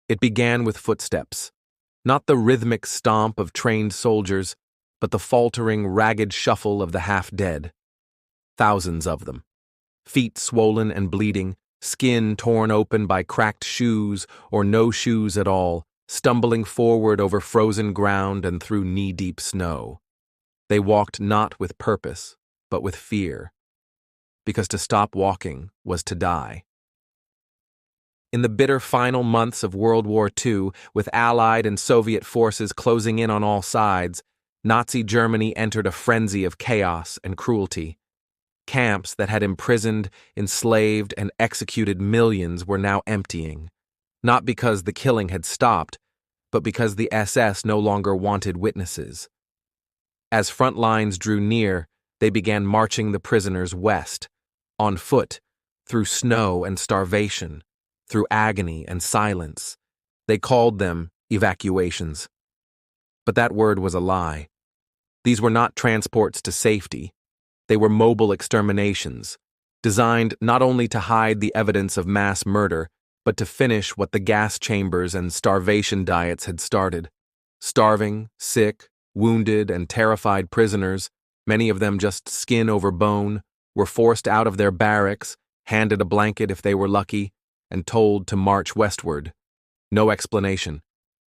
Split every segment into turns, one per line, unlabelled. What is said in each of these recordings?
It began with footsteps, not the rhythmic stomp of trained soldiers, but the faltering, ragged shuffle of the half-dead. Thousands of them. Feet swollen and bleeding, skin torn open by cracked shoes or no shoes at all, stumbling forward over frozen ground and through knee-deep snow. They walked not with purpose, but with fear, because to stop walking was to die. In the bitter final months of World War II, with Allied and Soviet forces closing in on all sides, Nazi Germany entered a frenzy of chaos and cruelty. Camps that had imprisoned, enslaved, and executed millions were now emptying, not because the killing had stopped, but because the SS no longer wanted witnesses. As front lines drew near, they began marching the prisoners west, on foot, through snow and starvation, through agony and silence. They called them evacuations. But that word was a lie. These were not transports to safety. They were mobile exterminations, designed not only to hide the evidence of mass murder, but to finish what the gas chambers and starvation diets had started. Starving, sick, wounded, and terrified prisoners, many of them just skin over bone, were forced out of their barracks, handed a blanket if they were lucky, and told to march westward. No explanation,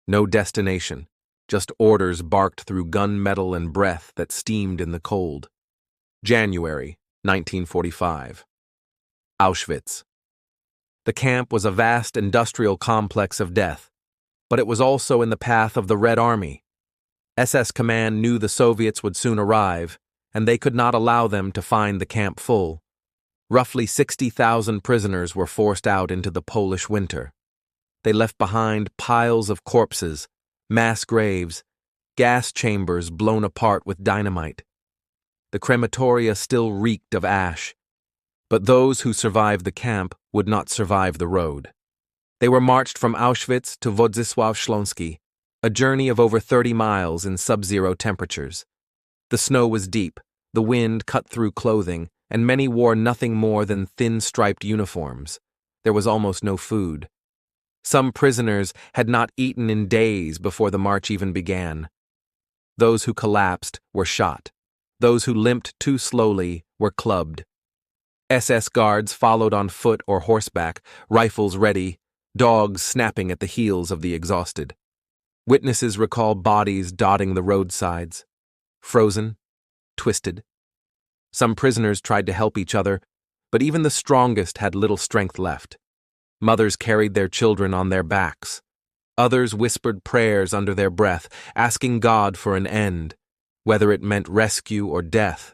no destination, just orders barked through gunmetal and breath that steamed in the cold. January 1945. Auschwitz. The camp was a vast industrial complex of death, but it was also in the path of the Red Army. SS Command knew the Soviets would soon arrive, and they could not allow them to find the camp full. Roughly 60,000 prisoners were forced out into the Polish winter. They left behind piles of corpses, mass graves, gas chambers blown apart with dynamite. The crematoria still reeked of ash, but those who survived the camp would not survive the road. They were marched from Auschwitz to Wodzisław Śląski, a journey of over 30 miles in sub-zero temperatures. The snow was deep, the wind cut through clothing, and many wore nothing more than thin striped uniforms. There was almost no food. Some prisoners had not eaten in days before the march even began. Those who collapsed were shot. Those who limped too slowly were clubbed. SS guards followed on foot or horseback, rifles ready, dogs snapping at the heels of the exhausted. Witnesses recall bodies dotting the roadsides, frozen, twisted. Some prisoners tried to help each other, but even the strongest had little strength left. Mothers carried their children on their backs. Others whispered prayers under their breath, asking God for an end. Whether it meant rescue or death,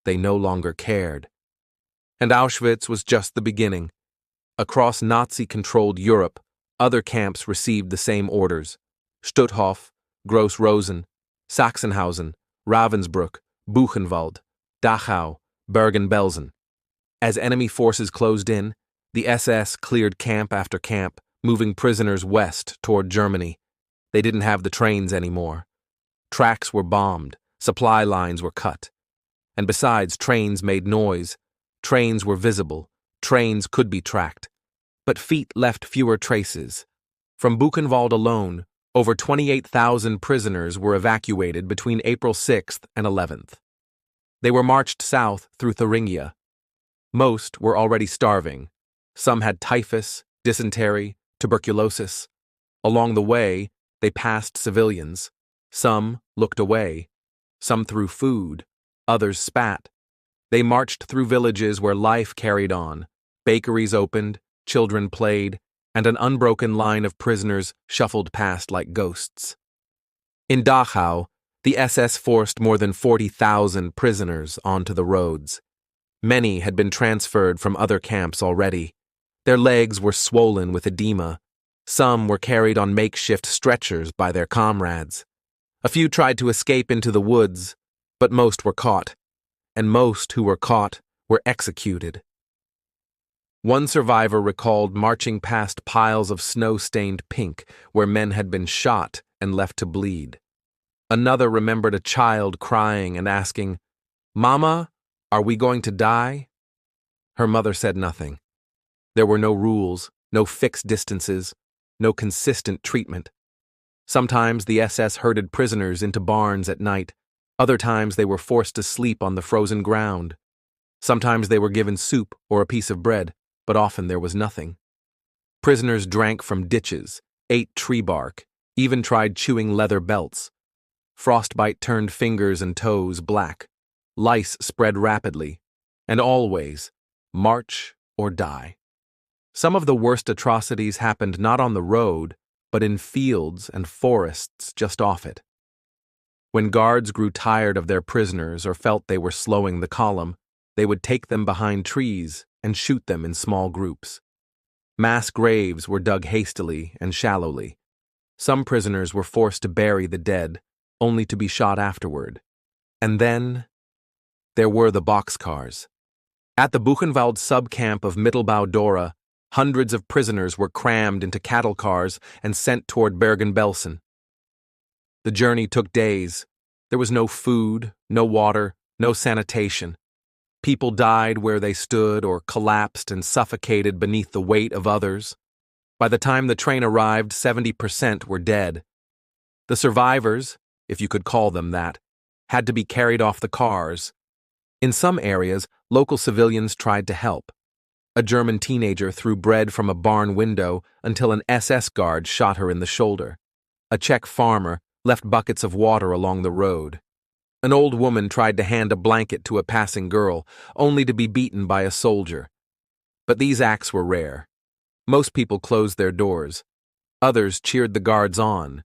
they no longer cared. And Auschwitz was just the beginning. Across Nazi-controlled Europe, other camps received the same orders. Stutthof, Gross-Rosen, Sachsenhausen, Ravensbrück, Buchenwald, Dachau, Bergen-Belsen. As enemy forces closed in, the SS cleared camp after camp, moving prisoners west toward Germany. They didn't have the trains anymore. Tracks were bombed, supply lines were cut. And besides, trains made noise. Trains were visible. Trains could be tracked. But feet left fewer traces. From Buchenwald alone, over 28,000 prisoners were evacuated between April 6th and 11th. They were marched south through Thuringia. Most were already starving. Some had typhus, dysentery, tuberculosis. Along the way, they passed civilians. Some looked away. Some threw food. Others spat. They marched through villages where life carried on. Bakeries opened, children played, and an unbroken line of prisoners shuffled past like ghosts. In Dachau, the SS forced more than 40,000 prisoners onto the roads. Many had been transferred from other camps already. Their legs were swollen with edema. Some were carried on makeshift stretchers by their comrades. A few tried to escape into the woods, but most were caught, and most who were caught were executed. One survivor recalled marching past piles of snow-stained pink where men had been shot and left to bleed. Another remembered a child crying and asking, "Mama, are we going to die?" Her mother said nothing. There were no rules, no fixed distances, no consistent treatment. Sometimes the SS herded prisoners into barns at night. Other times they were forced to sleep on the frozen ground. Sometimes they were given soup or a piece of bread, but often there was nothing. Prisoners drank from ditches, ate tree bark, even tried chewing leather belts. Frostbite turned fingers and toes black. Lice spread rapidly. And always, march or die. Some of the worst atrocities happened not on the road, but in fields and forests just off it. When guards grew tired of their prisoners or felt they were slowing the column, they would take them behind trees and shoot them in small groups. Mass graves were dug hastily and shallowly. Some prisoners were forced to bury the dead, only to be shot afterward. And then there were the boxcars. At the Buchenwald subcamp of Mittelbau-Dora, hundreds of prisoners were crammed into cattle cars and sent toward Bergen-Belsen. The journey took days. There was no food, no water, no sanitation. People died where they stood or collapsed and suffocated beneath the weight of others. By the time the train arrived, 70% were dead. The survivors, if you could call them that, had to be carried off the cars. In some areas, local civilians tried to help. A German teenager threw bread from a barn window until an SS guard shot her in the shoulder. A Czech farmer left buckets of water along the road. An old woman tried to hand a blanket to a passing girl, only to be beaten by a soldier. But these acts were rare. Most people closed their doors. Others cheered the guards on,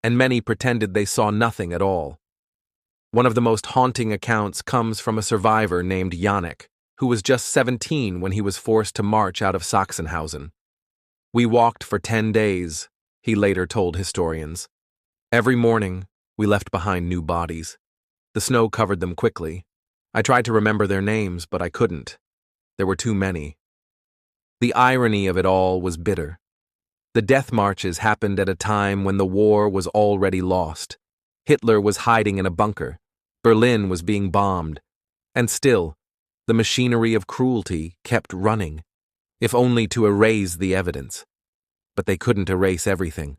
and many pretended they saw nothing at all. One of the most haunting accounts comes from a survivor named Janek, who was just 17 when he was forced to march out of Sachsenhausen. "We walked for 10 days, he later told historians. Every morning, we left behind new bodies. The snow covered them quickly. I tried to remember their names, but I couldn't. There were too many." The irony of it all was bitter. The death marches happened at a time when the war was already lost. Hitler was hiding in a bunker. Berlin was being bombed. And still, the machinery of cruelty kept running, if only to erase the evidence. But they couldn't erase everything.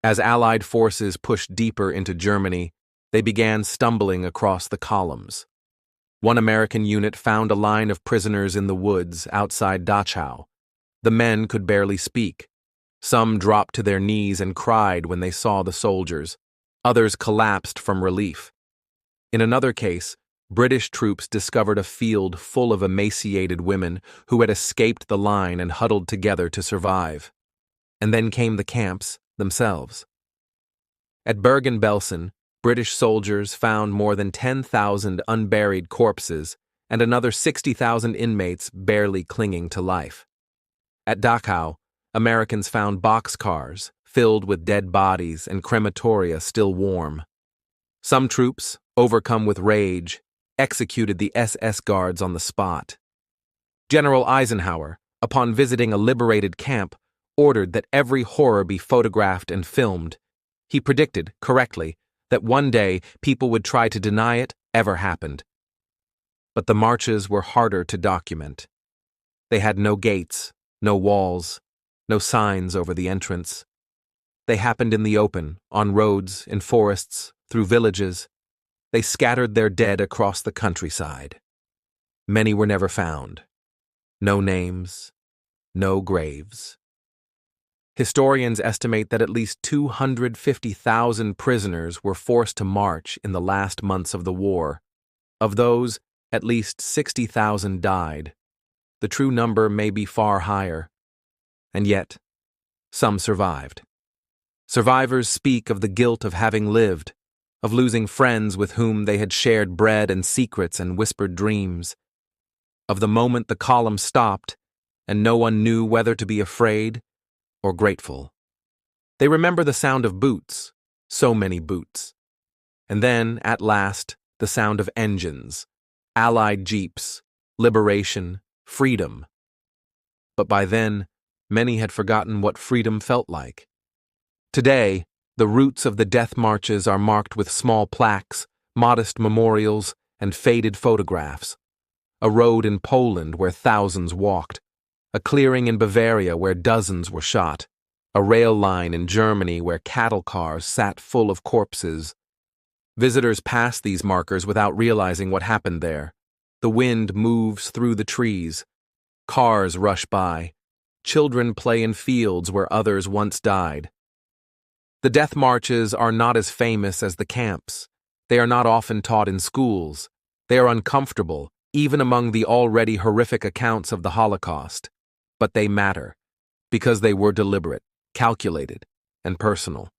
As Allied forces pushed deeper into Germany, they began stumbling across the columns. One American unit found a line of prisoners in the woods outside Dachau. The men could barely speak. Some dropped to their knees and cried when they saw the soldiers. Others collapsed from relief. In another case, British troops discovered a field full of emaciated women who had escaped the line and huddled together to survive. And then came the camps themselves. At Bergen-Belsen, British soldiers found more than 10,000 unburied corpses and another 60,000 inmates barely clinging to life. At Dachau, Americans found boxcars filled with dead bodies and crematoria still warm. Some troops, overcome with rage, executed the SS guards on the spot. General Eisenhower, upon visiting a liberated camp, ordered that every horror be photographed and filmed. He predicted, correctly, that one day people would try to deny it ever happened. But the marches were harder to document. They had no gates, no walls, no signs over the entrance. They happened in the open, on roads, in forests, through villages. They scattered their dead across the countryside. Many were never found. No names, no graves. Historians estimate that at least 250,000 prisoners were forced to march in the last months of the war. Of those, at least 60,000 died. The true number may be far higher. And yet, some survived. Survivors speak of the guilt of having lived, of losing friends with whom they had shared bread and secrets and whispered dreams, of the moment the column stopped and no one knew whether to be afraid or grateful. They remember the sound of boots, so many boots. And then, at last, the sound of engines, Allied jeeps, liberation, freedom. But by then, many had forgotten what freedom felt like. Today, the routes of the death marches are marked with small plaques, modest memorials, and faded photographs. A road in Poland where thousands walked. A clearing in Bavaria where dozens were shot. a rail line in Germany where cattle cars sat full of corpses. Visitors pass these markers without realizing what happened there. The wind moves through the trees. Cars rush by. Children play in fields where others once died. The death marches are not as famous as the camps. They are not often taught in schools. They are uncomfortable, even among the already horrific accounts of the Holocaust. But they matter, because they were deliberate, calculated, and personal.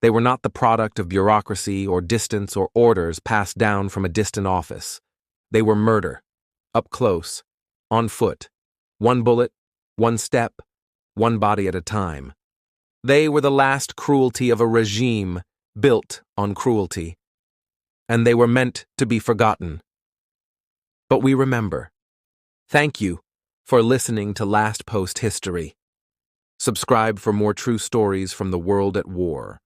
They were not the product of bureaucracy or distance or orders passed down from a distant office. They were murder, up close, on foot, one bullet, one step, one body at a time. They were the last cruelty of a regime built on cruelty, and they were meant to be forgotten. But we remember. Thank you for listening to Last Post History. Subscribe for more true stories from the world at war.